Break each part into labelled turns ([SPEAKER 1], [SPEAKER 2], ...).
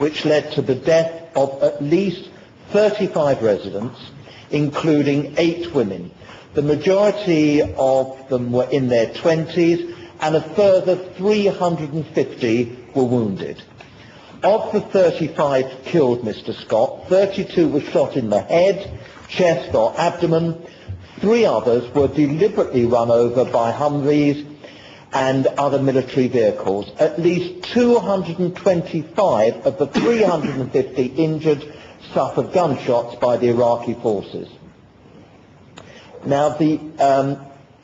[SPEAKER 1] which led to the death of at least 35 residents, including 8 women. The majority of them were in their 20s, and a further 350 were wounded. Of the 35 killed, Mr. Scott, 32 were shot in the head, chest or abdomen. 3 others were deliberately run over by Humvees and other military vehicles. At least 225 of the 350 injured suffered gunshots by the Iraqi forces. Now, the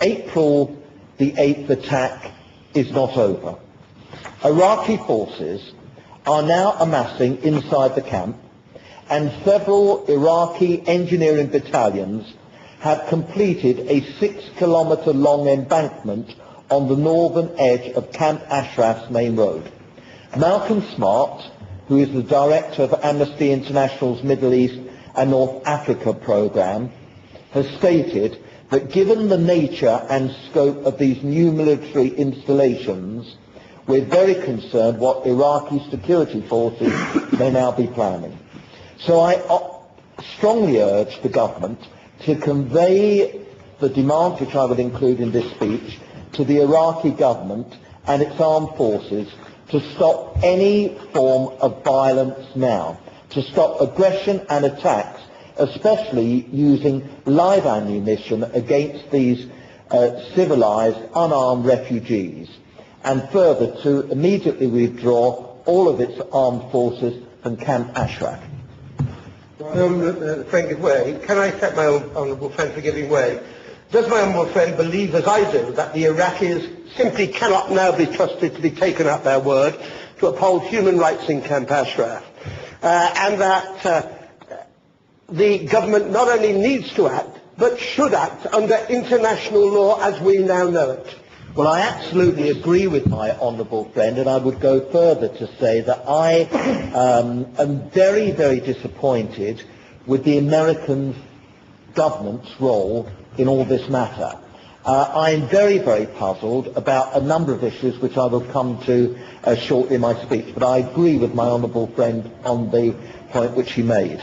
[SPEAKER 1] April the 8th attack is not over. Iraqi forces are now amassing inside the camp, and several Iraqi engineering battalions have completed a 6-kilometre long embankment on the northern edge of Camp Ashraf's main road. Malcolm Smart, who is the director of Amnesty International's Middle East and North Africa programme, has stated that given the nature and scope of these new military installations, we're very concerned what Iraqi security forces may now be planning. So I strongly urge the government to convey the demand, which I will include in this speech, to the Iraqi government and its armed forces to stop any form of violence now, to stop aggression and attacks, especially using live ammunition against these civilized, unarmed refugees, and further to immediately withdraw all of its armed forces from Camp Ashraf.
[SPEAKER 2] Friend Way, can I thank my honourable friend for giving way? Does my honourable friend believe, as I do, that the Iraqis simply cannot now be trusted to be taken at their word to uphold human rights in Camp Ashraf, and that the government not only needs to act, but should act under international law as we now know it?
[SPEAKER 1] Well, I absolutely agree with my honourable friend, and I would go further to say that I am very, very disappointed with the American government's role in all this matter. I am very, very puzzled about a number of issues which I will come to shortly in my speech, but I agree with my honourable friend on the point which he made.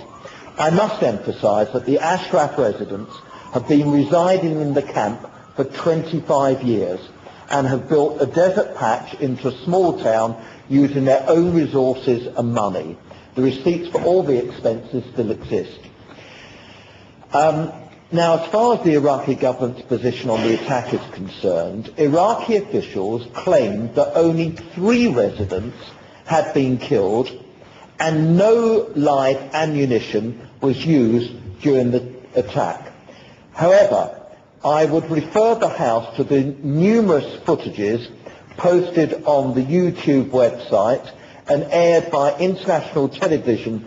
[SPEAKER 1] I must emphasise that the Ashraf residents have been residing in the camp for 25 years and have built a desert patch into a small town using their own resources and money. The receipts for all the expenses still exist. Now, as far as the Iraqi government's position on the attack is concerned, Iraqi officials claimed that only 3 residents had been killed and no live ammunition was used during the attack. However, I would refer the House to the numerous footages posted on the YouTube website and aired by international television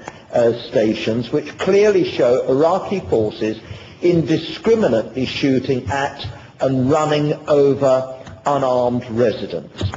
[SPEAKER 1] stations which clearly show Iraqi forces indiscriminately shooting at and running over unarmed residents.